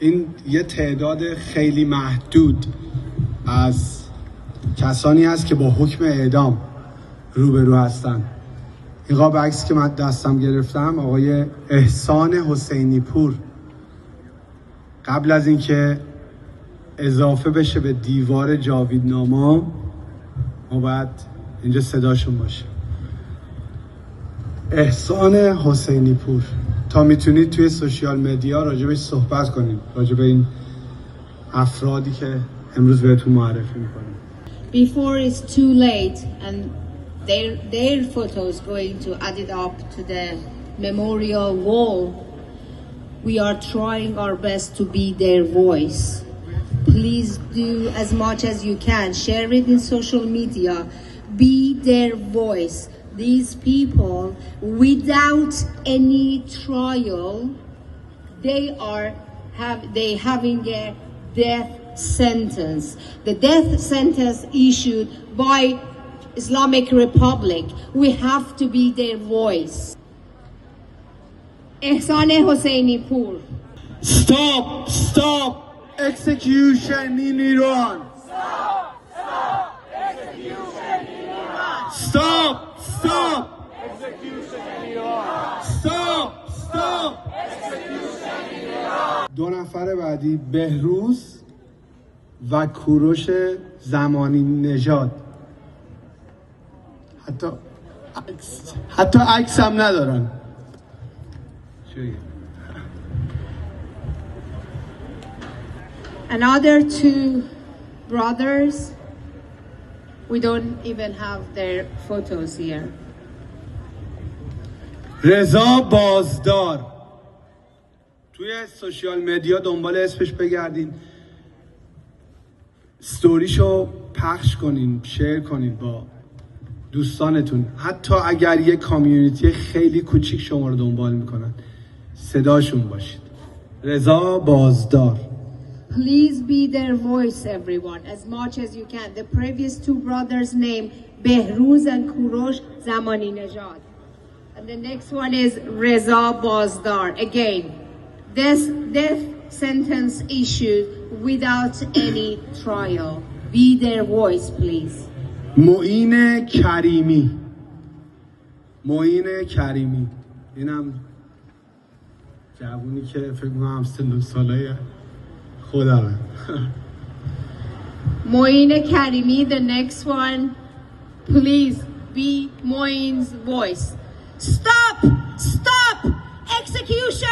این یه تعداد خیلی محدود از کسانی هست که با حکم اعدام روبرو هستن. این قاب عکس که من دستم گرفتم آقای احسان حسینی پور قبل از اینکه اضافه بشه به دیوار جاویدناما ما باید اینجا صداشون باشه. احسان حسینی پور، تا میتونید توی سوشیال مدیا راجبش صحبت کنید، راجب این افرادی که امروز بهتون معرفی میکنیم. Before it's too late and their photos going to add it up to the memorial wall, we are trying our best to be their voice. Please do as much as you can, share it in social media, be their voice. These people, without any trial, they having a death sentence. The death sentence issued by Islamic Republic. We have to be their voice. Ehsan Hosseini Pur. Stop execution in Iran. Execution in Iran. Stop Execution in Iran. Stop Execution in Iran. دو نفر بعدی بهروز و کوروش زمانی نژاد. حتی عکس هم ندارن. Another two brothers, we don't even have their photos here. رضا بازدار، توی سوشیال مدیا دنبال اسمش بگردین، ستوریشو پخش کنین، شیر کنین با دوستانتون. حتی اگر یه کامیونیتی خیلی کوچیک شما رو دنبال میکنن، صداشون باشید. رضا بازدار. Please be their voice, everyone, as much as you can. The previous two brothers' name, Behruz and Kurosh Zamani Nejad. And the next one is Reza Bazdar. Again, this death sentence issued without any trial. Be their voice, please. معین کریمی، اینم جوونی که فکر می‌کنم سن و سالای خودمه. Moin Karimi, the next one. Please be Moin's voice. Stop! Execution